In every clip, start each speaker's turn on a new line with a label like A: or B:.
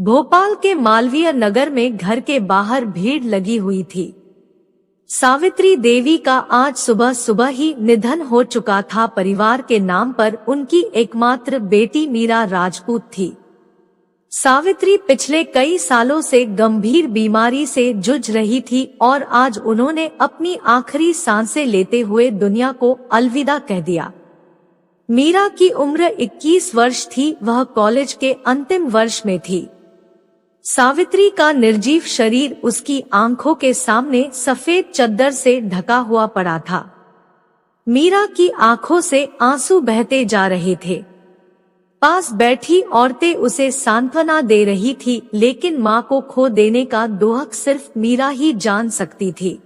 A: भोपाल के मालवीय नगर में घर के बाहर भीड़ लगी हुई थी। सावित्री देवी का आज सुबह सुबह ही निधन हो चुका था। परिवार के नाम पर उनकी एकमात्र बेटी मीरा राजपूत थी। सावित्री पिछले कई सालों से गंभीर बीमारी से जूझ रही थी और आज उन्होंने अपनी आखिरी सांसें लेते हुए दुनिया को अलविदा कह दिया। मीरा की उम्र 21 वर्ष थी। वह कॉलेज के अंतिम वर्ष में थी। सावित्री का निर्जीव शरीर उसकी आंखों के सामने सफेद चद्दर से ढका हुआ पड़ा था। मीरा की आंखों से आंसू बहते जा रहे थे। पास बैठी औरतें उसे सांत्वना दे रही थी, लेकिन मां को खो देने का दुख सिर्फ मीरा ही जान सकती थी।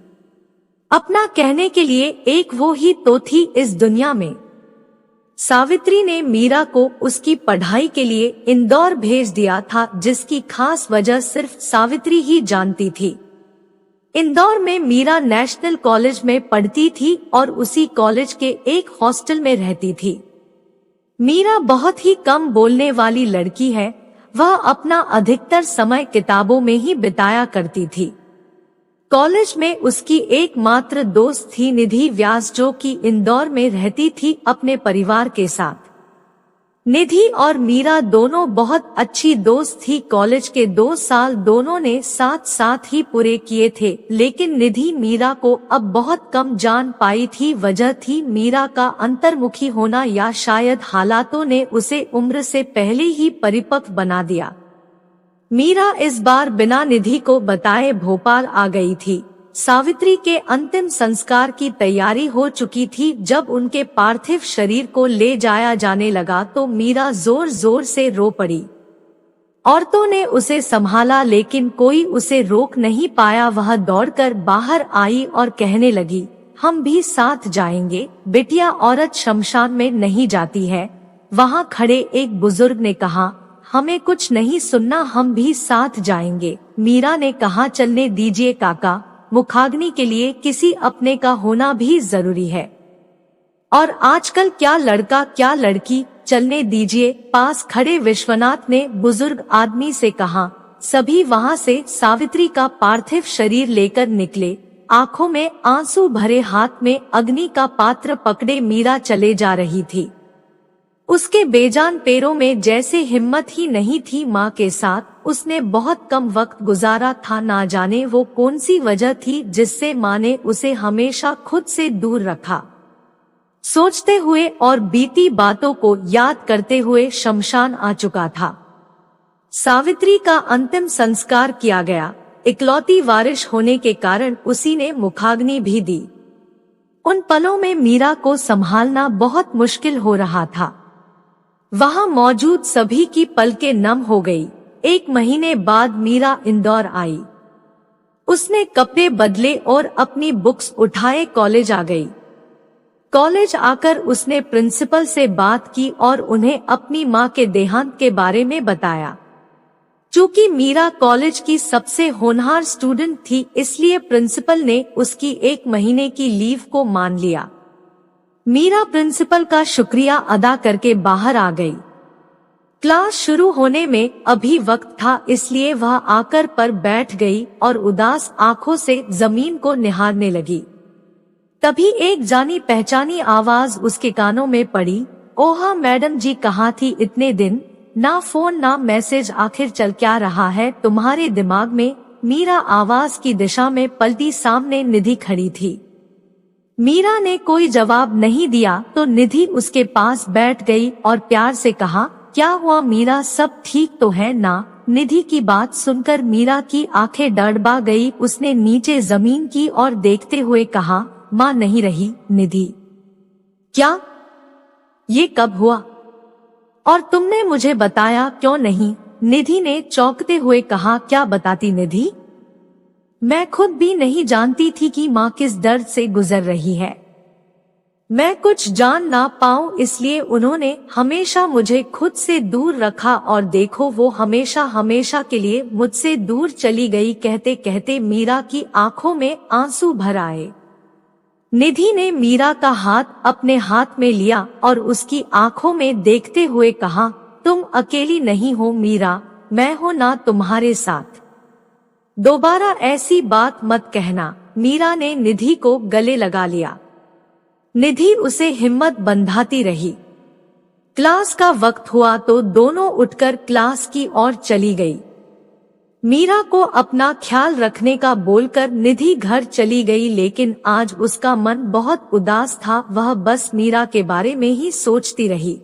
A: अपना कहने के लिए एक वो ही तो थी इस दुनिया में। सावित्री ने मीरा को उसकी पढ़ाई के लिए इंदौर भेज दिया था, जिसकी खास वजह सिर्फ सावित्री ही जानती थी। इंदौर में मीरा नेशनल कॉलेज में पढ़ती थी और उसी कॉलेज के एक हॉस्टल में रहती थी। मीरा बहुत ही कम बोलने वाली लड़की है। वह अपना अधिकतर समय किताबों में ही बिताया करती थी। कॉलेज में उसकी एकमात्र दोस्त थी निधि व्यास, जो कि इंदौर में रहती थी अपने परिवार के साथ। निधि और मीरा दोनों बहुत अच्छी दोस्त थी। कॉलेज के 2 साल दोनों ने साथ साथ ही पूरे किए थे, लेकिन निधि मीरा को अब बहुत कम जान पाई थी। वजह थी मीरा का अंतर्मुखी होना, या शायद हालातों ने उसे उम्र से पहले ही परिपक्व बना दिया। मीरा इस बार बिना निधि को बताए भोपाल आ गई थी। सावित्री के अंतिम संस्कार की तैयारी हो चुकी थी। जब उनके पार्थिव शरीर को ले जाया जाने लगा तो मीरा जोर जोर से रो पड़ी। औरतों ने उसे संभाला, लेकिन कोई उसे रोक नहीं पाया। वह दौड़कर बाहर आई और कहने लगी, हम भी साथ जाएंगे। बिटिया, औरत शमशान में नहीं जाती है। वहां खड़े एक बुजुर्ग ने कहा, हमें कुछ नहीं सुनना, हम भी साथ जाएंगे। मीरा ने कहा, चलने दीजिए काका, मुखाग्नि के लिए किसी अपने का होना भी जरूरी है। और आजकल क्या लड़का क्या लड़की, चलने दीजिए। पास खड़े विश्वनाथ ने बुजुर्ग आदमी से कहा। सभी वहां से सावित्री का पार्थिव शरीर लेकर निकले। आंखों में आंसू भरे, हाथ में अग्नि का पात्र पकड़े मीरा चले जा रही थी। उसके बेजान पैरों में जैसे हिम्मत ही नहीं थी। माँ के साथ उसने बहुत कम वक्त गुजारा था। ना जाने वो कौन सी वजह थी जिससे माँ ने उसे हमेशा खुद से दूर रखा। सोचते हुए और बीती बातों को याद करते हुए शमशान आ चुका था। सावित्री का अंतिम संस्कार किया गया। इकलौती वारिश होने के कारण उसी ने मुखाग्नि भी दी। उन पलों में मीरा को संभालना बहुत मुश्किल हो रहा था। वहां मौजूद सभी की पलकें नम हो गई। 1 महीने बाद मीरा इंदौर आई। उसने कपड़े बदले और अपनी बुक्स उठाए कॉलेज आ गई। कॉलेज आकर उसने प्रिंसिपल से बात की और उन्हें अपनी मां के देहांत के बारे में बताया। चूंकि मीरा कॉलेज की सबसे होनहार स्टूडेंट थी, इसलिए प्रिंसिपल ने उसकी 1 महीने की लीव को मान लिया। मीरा प्रिंसिपल का शुक्रिया अदा करके बाहर आ गई। क्लास शुरू होने में अभी वक्त था, इसलिए वह आकर पर बैठ गई और उदास आंखों से जमीन को निहारने लगी। तभी एक जानी पहचानी आवाज उसके कानों में पड़ी। ओह मैडम जी, कहाँ थी इतने दिन? ना फोन ना मैसेज, आखिर चल क्या रहा है तुम्हारे दिमाग में? मीरा आवाज की दिशा में पलटी। सामने निधि खड़ी थी। मीरा ने कोई जवाब नहीं दिया तो निधि उसके पास बैठ गई और प्यार से कहा, क्या हुआ मीरा, सब ठीक तो है ना? निधि की बात सुनकर मीरा की आंखें डगमगा गई। उसने नीचे जमीन की ओर देखते हुए कहा, माँ नहीं रही। निधि, क्या? ये कब हुआ? और तुमने मुझे बताया क्यों नहीं? निधि ने चौंकते हुए कहा, क्या बताती निधि? मैं खुद भी नहीं जानती थी कि माँ किस दर्द से गुजर रही है। मैं कुछ जान ना पाऊं, इसलिए उन्होंने हमेशा मुझे खुद से दूर रखा और देखो वो हमेशा हमेशा के लिए मुझसे दूर चली गई। कहते कहते मीरा की आंखों में आंसू भर आए। निधि ने मीरा का हाथ अपने हाथ में लिया और उसकी आंखों में देखते हुए कहा, तुम अकेली नहीं हो मीरा, मैं हूं ना तुम्हारे साथ। दोबारा ऐसी बात मत कहना। मीरा ने निधि को गले लगा लिया। निधि उसे हिम्मत बंधाती रही। क्लास का वक्त हुआ तो दोनों उठकर क्लास की ओर चली गई। मीरा को अपना ख्याल रखने का बोलकर निधि घर चली गई, लेकिन आज उसका मन बहुत उदास था। वह बस मीरा के बारे में ही सोचती रही।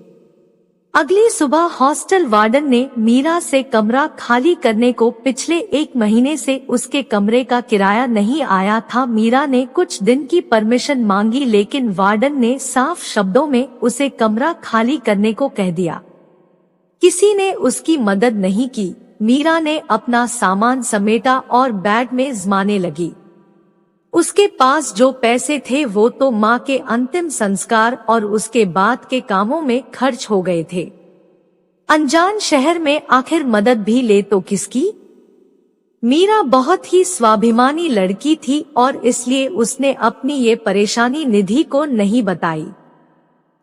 A: अगली सुबह हॉस्टल वार्डन ने मीरा से कमरा खाली करने को, पिछले 1 महीने से उसके कमरे का किराया नहीं आया था। मीरा ने कुछ दिन की परमिशन मांगी, लेकिन वार्डन ने साफ शब्दों में उसे कमरा खाली करने को कह दिया। किसी ने उसकी मदद नहीं की। मीरा ने अपना सामान समेटा और बैग में जमाने लगी। उसके पास जो पैसे थे वो तो माँ के अंतिम संस्कार और उसके बाद के कामों में खर्च हो गए थे। अनजान शहर में आखिर मदद भी ले तो किसकी? मीरा बहुत ही स्वाभिमानी लड़की थी और इसलिए उसने अपनी ये परेशानी निधि को नहीं बताई।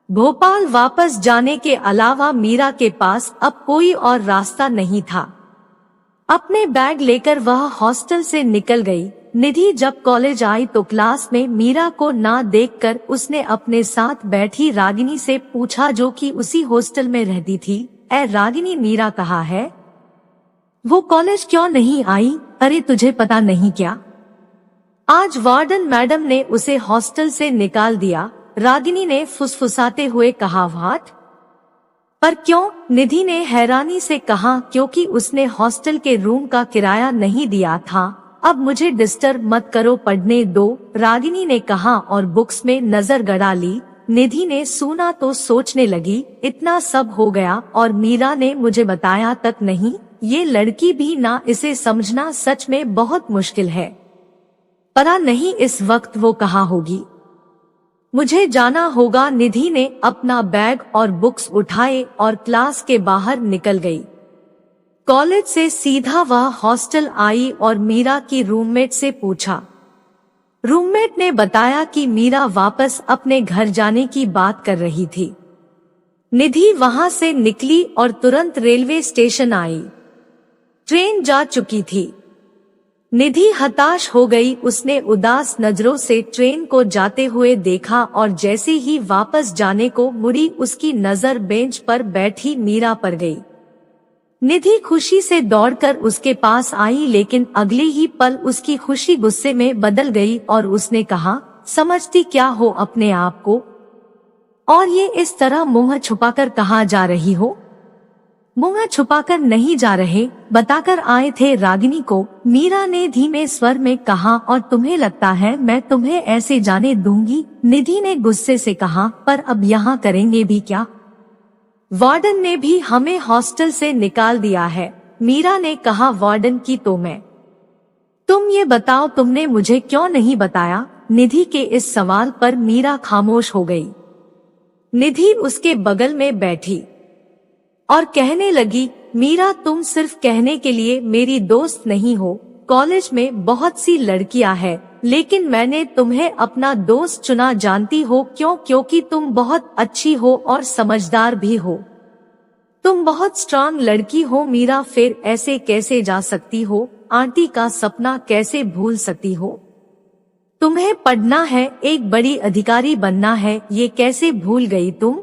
A: भोपाल वापस जाने के अलावा मीरा के पास अब कोई और रास्ता नहीं था। अपने बैग लेकर वह हॉस्टल से निकल गई। निधि जब कॉलेज आई तो क्लास में मीरा को ना देखकर उसने अपने साथ बैठी रागिनी से पूछा, जो कि उसी हॉस्टल में रहती थी। ऐ रागिनी, मीरा कहाँ है? वो कॉलेज क्यों नहीं आई? अरे तुझे पता नहीं क्या? आज वार्डन मैडम ने उसे हॉस्टल से निकाल दिया। रागिनी ने फुसफुसाते हुए कहा। व्हाट? पर क्यों? निधि ने हैरानी से कहा। क्योंकि उसने हॉस्टल के रूम का किराया नहीं दिया था। अब मुझे डिस्टर्ब मत करो, पढ़ने दो, रागिनी ने कहा और बुक्स में नजर गड़ा ली। निधि ने सुना तो सोचने लगी, इतना सब हो गया और मीरा ने मुझे बताया तक नहीं। ये लड़की भी ना, इसे समझना सच में बहुत मुश्किल है। पता नहीं इस वक्त वो कहाँ होगी। मुझे जाना होगा। निधि ने अपना बैग और बुक्स उठाए और क्लास के बाहर निकल गई। कॉलेज से सीधा वह हॉस्टल आई और मीरा की रूममेट से पूछा। रूममेट ने बताया कि मीरा वापस अपने घर जाने की बात कर रही थी। निधि वहां से निकली और तुरंत रेलवे स्टेशन आई। ट्रेन जा चुकी थी। निधि हताश हो गई। उसने उदास नजरों से ट्रेन को जाते हुए देखा और जैसे ही वापस जाने को मुड़ी, उसकी नजर बेंच पर बैठी मीरा पर गई। निधि खुशी से दौड़कर उसके पास आई, लेकिन अगले ही पल उसकी खुशी गुस्से में बदल गई और उसने कहा, समझती क्या हो अपने आप को? और ये इस तरह मुंह छुपाकर कहाँ जा रही हो? मुंह छुपाकर नहीं जा रहे, बताकर आए थे रागिनी को, मीरा ने धीमे स्वर में कहा। और तुम्हें लगता है मैं तुम्हें ऐसे जाने दूंगी? निधि ने गुस्से से कहा। पर अब यहाँ करेंगे भी क्या? वार्डन ने भी हमें हॉस्टल से निकाल दिया है, मीरा ने कहा। वार्डन की तो मैं। तुम ये बताओ, तुमने मुझे क्यों नहीं बताया? निधि के इस सवाल पर मीरा खामोश हो गई। निधि उसके बगल में बैठी और कहने लगी, मीरा तुम सिर्फ कहने के लिए मेरी दोस्त नहीं हो। कॉलेज में बहुत सी लड़कियां हैं, लेकिन मैंने तुम्हें अपना दोस्त चुना। जानती हो क्यों? क्योंकि तुम बहुत अच्छी हो और समझदार भी हो। तुम बहुत स्ट्रांग लड़की हो। मीरा, फिर ऐसे कैसे जा सकती हो? आंटी का सपना कैसे भूल सकती हो? तुम्हें पढ़ना है, एक बड़ी अधिकारी बनना है, ये कैसे भूल गई तुम?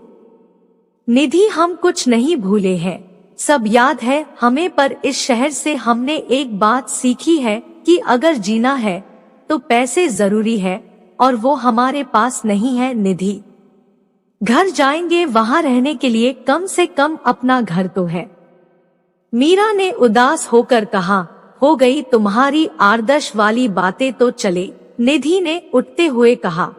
A: निधि, हम कुछ नहीं भूले हैं, सब याद है हमें। पर इस शहर से हमने एक बात सीखी है कि अगर जीना है तो पैसे जरूरी है, और वो हमारे पास नहीं है। निधि, घर जाएंगे, वहां रहने के लिए कम से कम अपना घर तो है। मीरा ने उदास होकर कहा। हो गई तुम्हारी आदर्श वाली बातें तो चले, निधि ने उठते हुए कहा।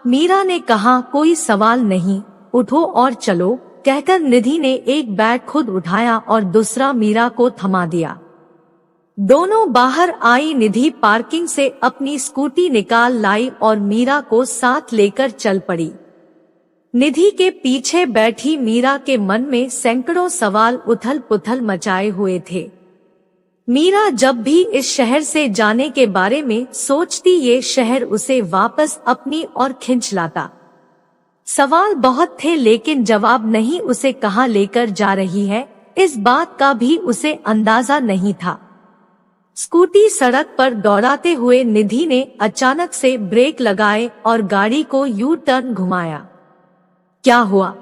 A: मीरा ने कहा, कोई सवाल नहीं, उठो और चलो, कहकर निधि ने एक बैग खुद उठाया और दूसरा मीरा को थमा दिया। दोनों बाहर आई। निधि पार्किंग से अपनी स्कूटी निकाल लाई और मीरा को साथ लेकर चल पड़ी। निधि के पीछे बैठी मीरा के मन में सैकड़ों सवाल उथल पुथल मचाए हुए थे। मीरा जब भी इस शहर से जाने के बारे में सोचती, ये शहर उसे वापस अपनी ओर खींच लाता। सवाल बहुत थे, लेकिन जवाब नहीं। उसे कहाँ लेकर जा रही है, इस बात का भी उसे अंदाजा नहीं था। स्कूटी सड़क पर दौड़ाते हुए निधि ने अचानक से ब्रेक लगाए और गाड़ी को यू टर्न घुमाया। क्या हुआ?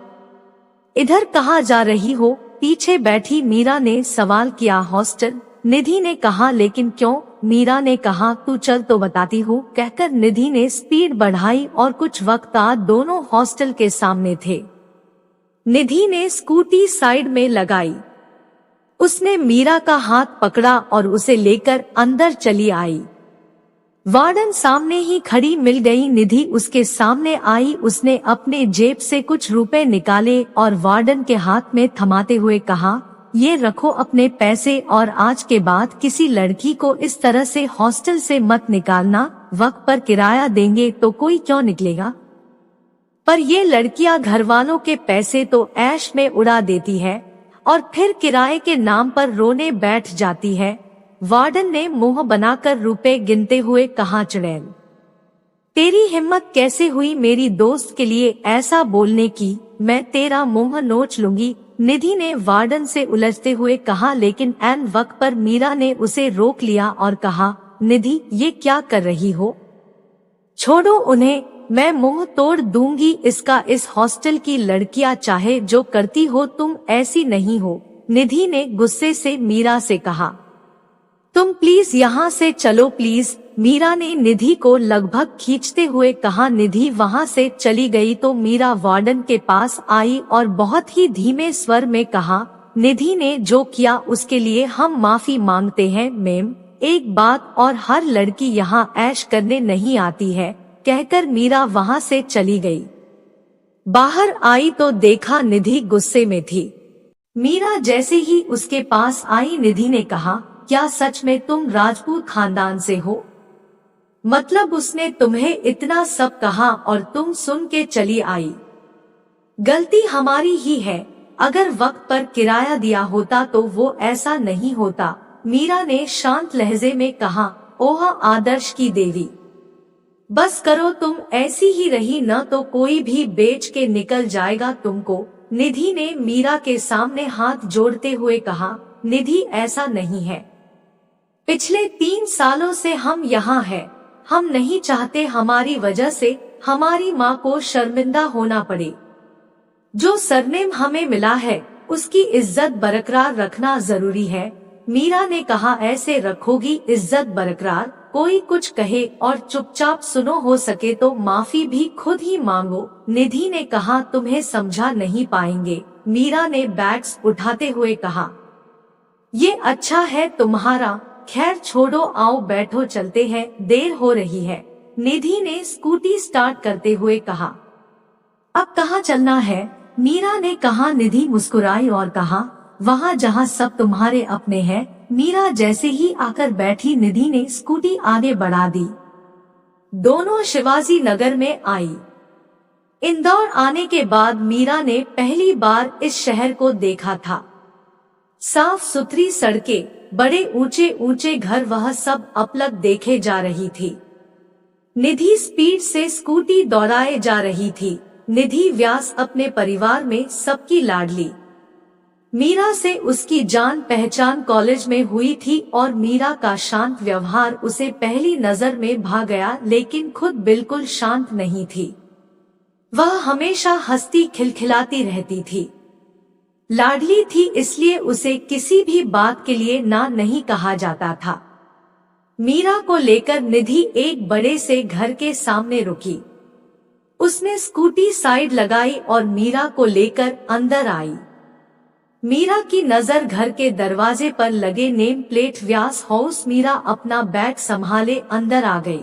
A: इधर कहाँ जा रही हो? पीछे बैठी मीरा ने सवाल किया। हॉस्टल, निधि ने कहा। लेकिन क्यों? मीरा ने कहा, तू चल तो बताती हूँ। कहकर निधि ने स्पीड बढ़ाई और कुछ वक्त बाद दोनों हॉस्टल के सामने थे। निधि ने स्कूटी साइड में लगाई। उसने मीरा का हाथ पकड़ा और उसे लेकर अंदर चली आई। वार्डन सामने ही खड़ी मिल गई। निधि उसके सामने आई। उसने अपने जेब से कुछ रुपए निकाले और वार्डन के हाथ में थमाते हुए कहा, ये रखो अपने पैसे और आज के बाद किसी लड़की को इस तरह से हॉस्टल से मत निकालना। वक्त पर किराया देंगे तो कोई क्यों निकलेगा, पर ये लड़कियां घर वालों के पैसे तो ऐश में उड़ा देती है और फिर किराए के नाम पर रोने बैठ जाती है। वार्डन ने मुंह बनाकर रुपए गिनते हुए कहा, चुड़ैल, तेरी हिम्मत कैसे हुई मेरी दोस्त के लिए ऐसा बोलने की? मैं तेरा मुंह नोच लूंगी। निधि ने वार्डन से उलझते हुए कहा। लेकिन ऐन वक्त पर मीरा ने उसे रोक लिया और कहा, निधि, ये क्या कर रही हो? छोड़ो उन्हें, मैं मुंह तोड़ दूंगी इसका। इस हॉस्टल की लड़कियां चाहे जो करती हो, तुम ऐसी नहीं हो। निधि ने गुस्से से मीरा से कहा, तुम प्लीज यहाँ से चलो प्लीज। मीरा ने निधि को लगभग खींचते हुए कहा। निधि वहाँ से चली गई तो मीरा वार्डन के पास आई और बहुत ही धीमे स्वर में कहा, निधि ने जो किया उसके लिए हम माफी मांगते हैं मैम। एक बात और, हर लड़की यहाँ ऐश करने नहीं आती है। कहकर मीरा वहाँ से चली गई। बाहर आई तो देखा निधि गुस्से में थी। मीरा जैसे ही उसके पास आई, निधि ने कहा, क्या सच में तुम राजपूत खानदान से हो? मतलब उसने तुम्हें इतना सब कहा और तुम सुन के चली आई? गलती हमारी ही है। अगर वक्त पर किराया दिया होता तो वो ऐसा नहीं होता। मीरा ने शांत लहजे में कहा। ओह आदर्श की देवी, बस करो, तुम ऐसी ही रही न तो कोई भी बेच के निकल जाएगा तुमको। निधि ने मीरा के सामने हाथ जोड़ते हुए कहा। निधि, ऐसा नहीं है। पिछले 3 सालों से हम यहाँ हैं। हम नहीं चाहते हमारी वजह से हमारी माँ को शर्मिंदा होना पड़े। जो सरनेम हमें मिला है उसकी इज्जत बरकरार रखना जरूरी है। मीरा ने कहा, ऐसे रखोगी इज्जत बरकरार? कोई कुछ कहे और चुपचाप सुनो, हो सके तो माफी भी खुद ही मांगो। निधि ने कहा, तुम्हें समझा नहीं पाएंगे। मीरा ने बैग्स उठाते हुए कहा, ये अच्छा है तुम्हारा। खैर छोड़ो, आओ बैठो, चलते हैं, देर हो रही है। निधि ने स्कूटी स्टार्ट करते हुए कहा। अब कहाँ चलना है? मीरा ने कहा। निधि मुस्कुराई और कहा, वहाँ जहाँ सब तुम्हारे अपने हैं। मीरा जैसे ही आकर बैठी, निधि ने स्कूटी आगे बढ़ा दी। दोनों शिवाजी नगर में आई। इंदौर आने के बाद मीरा ने पहली बार इस शहर को देखा था। साफ सुथरी सड़कें, बड़े ऊंचे ऊंचे घर, वह सब अपलक देखे जा रही थी। निधि स्पीड से स्कूटी दौड़ाए जा रही थी। निधि व्यास अपने परिवार में सबकी लाडली। मीरा से उसकी जान पहचान कॉलेज में हुई थी और मीरा का शांत व्यवहार उसे पहली नजर में भा गया। लेकिन खुद बिल्कुल शांत नहीं थी। वह हमेशा हंसती खिलखिलाती रहती थी। लाडली थी, इसलिए उसे किसी भी बात के लिए ना नहीं कहा जाता था। मीरा को लेकर निधि एक बड़े से घर के सामने रुकी। उसने स्कूटी साइड लगाई और मीरा को लेकर अंदर आई। मीरा की नजर घर के दरवाजे पर लगे नेम प्लेट व्यास हाउस। मीरा अपना बैग संभाले अंदर आ गई।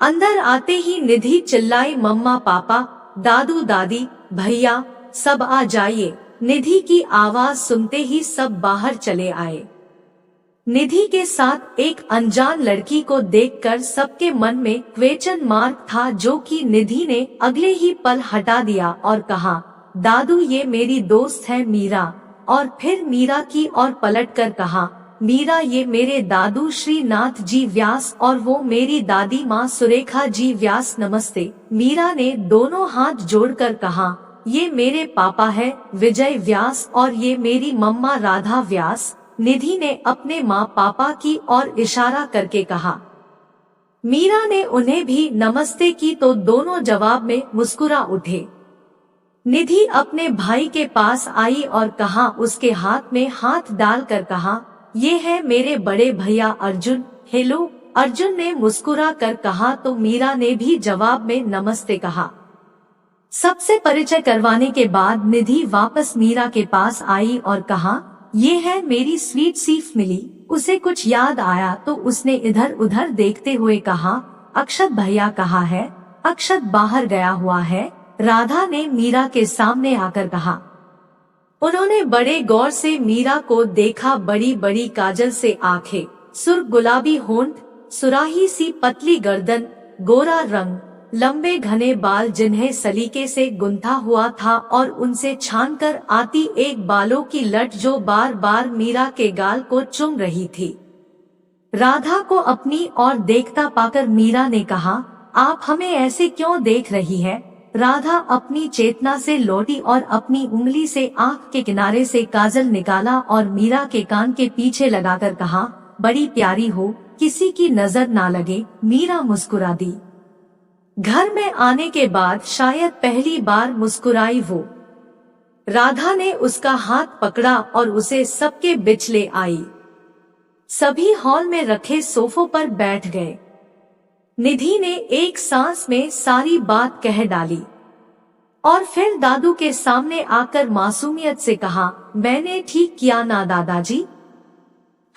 A: अंदर आते ही निधि चिल्लाई, मम्मा पापा, दादू दादी, भैया, सब आ जाइए। निधि की आवाज सुनते ही सब बाहर चले आए। निधि के साथ एक अनजान लड़की को देखकर सबके मन में क्वेश्चन मार्क था, जो कि निधि ने अगले ही पल हटा दिया और कहा, दादू ये मेरी दोस्त है मीरा। और फिर मीरा की ओर पलटकर कहा, मीरा ये मेरे दादू श्रीनाथ जी व्यास और वो मेरी दादी माँ सुरेखा जी व्यास, नमस्ते। मीरा ने दोनों हाथ जोड़कर कहा, ये मेरे पापा है विजय व्यास और ये मेरी मम्मा राधा व्यास। निधि ने अपने माँ पापा की ओर इशारा करके कहा। मीरा ने उन्हें भी नमस्ते की तो दोनों जवाब में मुस्कुरा उठे। निधि अपने भाई के पास आई और कहा, उसके हाथ में हाथ डालकर कहा, ये है मेरे बड़े भैया अर्जुन। हेलो। अर्जुन ने मुस्कुरा कर कहा तो मीरा ने भी जवाब में नमस्ते कहा। सबसे परिचय करवाने के बाद निधि वापस मीरा के पास आई और कहा, ये है मेरी स्वीट सी मिली। उसे कुछ याद आया तो उसने इधर उधर देखते हुए कहा, अक्षत भैया कहाँ है? अक्षत बाहर गया हुआ है, राधा ने मीरा के सामने आकर कहा। उन्होंने बड़े गौर से मीरा को देखा। बड़ी बड़ी काजल से आंखें, सुर्ख गुलाबी होंठ, सुराही सी पतली गर्दन, गोरा रंग, लंबे घने बाल जिन्हें सलीके से गुंथा हुआ था और उनसे छानकर आती एक बालों की लट जो बार बार मीरा के गाल को चूम रही थी। राधा को अपनी ओर देखता पाकर मीरा ने कहा, आप हमें ऐसे क्यों देख रही है? राधा अपनी चेतना से लौटी और अपनी उंगली से आंख के किनारे से काजल निकाला और मीरा के कान के पीछे लगाकर कहा, बड़ी प्यारी हो, किसी की नजर ना लगे। मीरा मुस्कुरा दी। घर में आने के बाद शायद पहली बार मुस्कुराई वो। राधा ने उसका हाथ पकड़ा और उसे सबके बीच ले आई। सभी हॉल में रखे सोफों पर बैठ गए। निधि ने एक सांस में सारी बात कह डाली और फिर दादू के सामने आकर मासूमियत से कहा, मैंने ठीक किया ना दादाजी?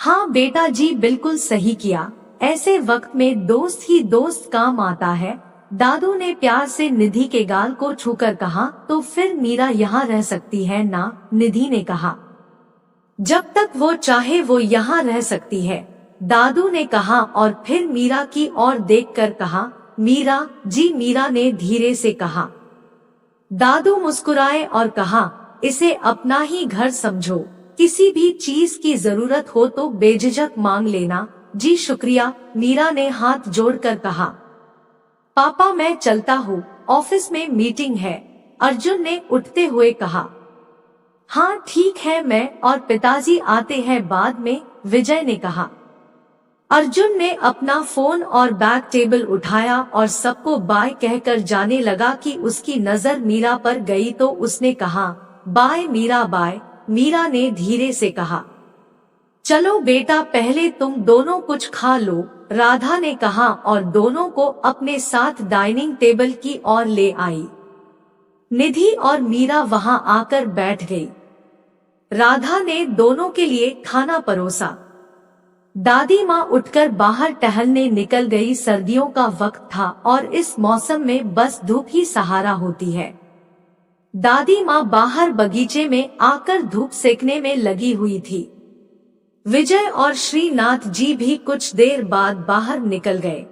A: हाँ बेटा जी, बिल्कुल सही किया। ऐसे वक्त में दोस्त ही दोस्त काम आता है। दादू ने प्यार से निधि के गाल को छूकर कहा। तो फिर मीरा यहाँ रह सकती है ना? निधि ने कहा। जब तक वो चाहे वो यहाँ रह सकती है, दादू ने कहा और फिर मीरा की ओर देखकर कहा, मीरा जी। मीरा ने धीरे से कहा। दादू मुस्कुराए और कहा, इसे अपना ही घर समझो, किसी भी चीज की जरूरत हो तो बेझिझक मांग लेना। जी शुक्रिया, मीरा ने हाथ जोड़कर कहा। पापा मैं चलता हूँ, ऑफिस में मीटिंग है, अर्जुन ने उठते हुए कहा। हाँ ठीक है, मैं और पिताजी आते हैं बाद में, विजय ने कहा। अर्जुन ने अपना फोन और बैग टेबल उठाया और सबको बाय कहकर जाने लगा कि उसकी नजर मीरा पर गई तो उसने कहा, बाय मीरा बाय। मीरा ने धीरे से कहा, चलो बेटा पहले तुम दोनों कुछ खा लो, राधा ने कहा और दोनों को अपने साथ डाइनिंग टेबल की ओर ले आई। निधि और मीरा वहां आकर बैठ गई। राधा ने दोनों के लिए खाना परोसा। दादी माँ उठकर बाहर टहलने निकल गई। सर्दियों का वक्त था और इस मौसम में बस धूप ही सहारा होती है। दादी माँ बाहर बगीचे में आकर धूप सेकने में लगी हुई थी। विजय और श्रीनाथ जी भी कुछ देर बाद बाहर निकल गए।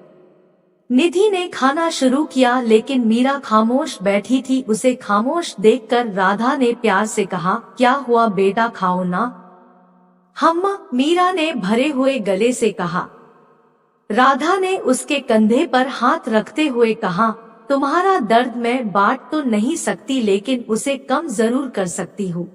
A: निधि ने खाना शुरू किया लेकिन मीरा खामोश बैठी थी। उसे खामोश देखकर राधा ने प्यार से कहा, क्या हुआ बेटा, खाओ ना। हम्मा, मीरा ने भरे हुए गले से कहा। राधा ने उसके कंधे पर हाथ रखते हुए कहा, तुम्हारा दर्द मैं बांट तो नहीं सकती लेकिन उसे कम जरूर कर सकती हूँ।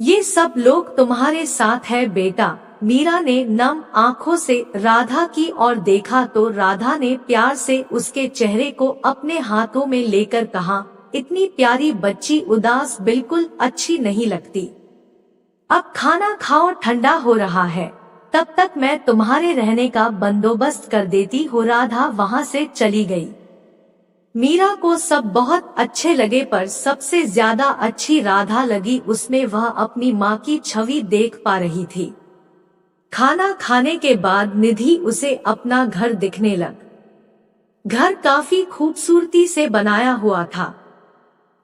A: ये सब लोग तुम्हारे साथ है बेटा। मीरा ने नम आंखों से राधा की ओर देखा तो राधा ने प्यार से उसके चेहरे को अपने हाथों में लेकर कहा, इतनी प्यारी बच्ची उदास बिल्कुल अच्छी नहीं लगती। अब खाना खाओ, ठंडा हो रहा है, तब तक मैं तुम्हारे रहने का बंदोबस्त कर देती हूँ। राधा वहाँ से चली गई। मीरा को सब बहुत अच्छे लगे पर सबसे ज्यादा अच्छी राधा लगी। उसमें वह अपनी माँ की छवि देख पा रही थी। खाना खाने के बाद निधि उसे अपना घर दिखने लग। घर काफी खूबसूरती से बनाया हुआ था।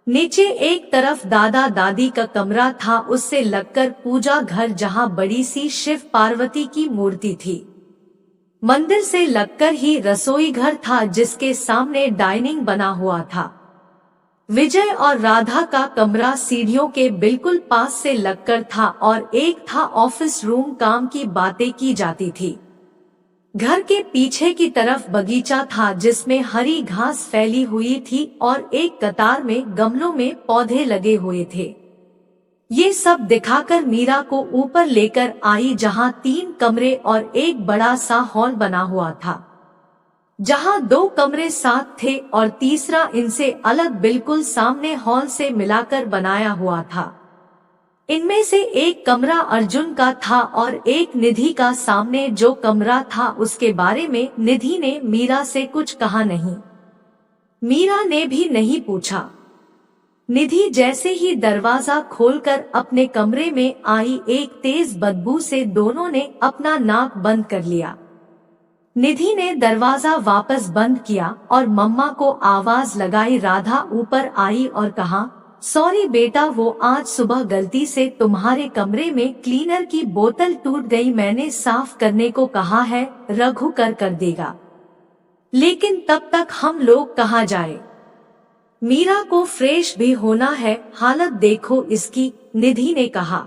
A: नीचे एक तरफ दादा दादी का कमरा था, उससे लगकर पूजा घर जहाँ बड़ी सी शिव पार्वती की मूर्ति थी। मंदिर से लगकर ही रसोई घर था जिसके सामने डाइनिंग बना हुआ था। विजय और राधा का कमरा सीढ़ियों के बिल्कुल पास से लगकर था और एक था ऑफिस रूम, काम की बातें की जाती थी। घर के पीछे की तरफ बगीचा था जिसमें हरी घास फैली हुई थी और एक कतार में गमलों में पौधे लगे हुए थे। ये सब दिखाकर मीरा को ऊपर लेकर आई जहाँ 3 कमरे और एक बड़ा सा हॉल बना हुआ था, जहाँ 2 कमरे साथ थे और तीसरा इनसे अलग बिल्कुल सामने हॉल से मिलाकर बनाया हुआ था। इनमें से एक कमरा अर्जुन का था और एक निधि का। सामने जो कमरा था उसके बारे में निधि ने मीरा से कुछ कहा नहीं, मीरा ने भी नहीं पूछा। निधि जैसे ही दरवाजा खोलकर अपने कमरे में आई, एक तेज बदबू से दोनों ने अपना नाक बंद कर लिया। निधि ने दरवाजा वापस बंद किया और मम्मा को आवाज लगाई। राधा ऊपर आई और कहा, सॉरी बेटा, वो आज सुबह गलती से तुम्हारे कमरे में क्लीनर की बोतल टूट गई। मैंने साफ करने को कहा है, रघु कर देगा, लेकिन तब तक हम लोग कहाँ जाए? मीरा को फ्रेश भी होना है, हालत देखो इसकी, निधि ने कहा।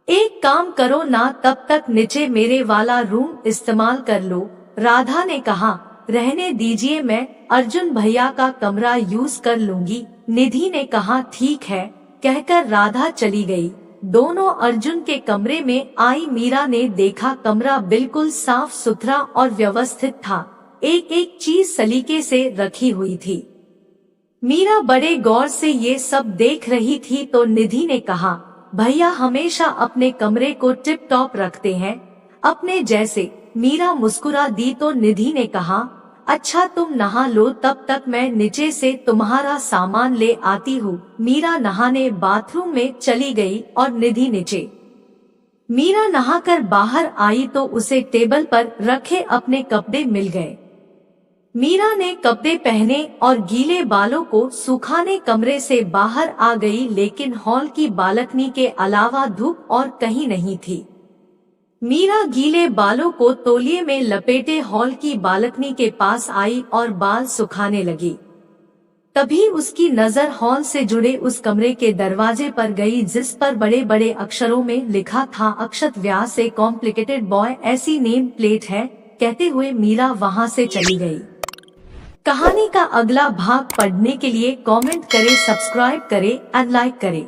A: एक काम करो ना, तब तक नीचे मेरे वाला रूम इस्तेमाल कर लो, राधा ने कहा। रहने दीजिए, मैं अर्जुन भैया का कमरा यूज कर लूंगी, निधि ने कहा। ठीक है, कहकर राधा चली गई। दोनों अर्जुन के कमरे में आई। मीरा ने देखा कमरा बिल्कुल साफ सुथरा और व्यवस्थित था, एक एक चीज सलीके से रखी हुई थी। मीरा बड़े गौर से ये सब देख रही थी तो निधि ने कहा, भैया हमेशा अपने कमरे को टिप टॉप रखते हैं, अपने जैसे। मीरा मुस्कुरा दी तो निधि ने कहा, अच्छा तुम नहा लो, तब तक मैं नीचे से तुम्हारा सामान ले आती हूँ। मीरा नहाने बाथरूम में चली गई और निधि नीचे। मीरा नहाकर बाहर आई तो उसे टेबल पर रखे अपने कपड़े मिल गए। मीरा ने कपड़े पहने और गीले बालों को सुखाने कमरे से बाहर आ गई, लेकिन हॉल की बालकनी के अलावा धूप और कहीं नहीं थी। मीरा गीले बालों को तौलिए में लपेटे हॉल की बालकनी के पास आई और बाल सुखाने लगी। तभी उसकी नजर हॉल से जुड़े उस कमरे के दरवाजे पर गई जिस पर बड़े बड़े अक्षरों में लिखा था, अक्षत व्यास से कॉम्प्लिकेटेड बॉय ऐसी नेम प्लेट है। कहते हुए मीरा वहां से चली गई। कहानी का अगला भाग पढ़ने के लिए कमेंट करें, सब्सक्राइब करें और लाइक करें।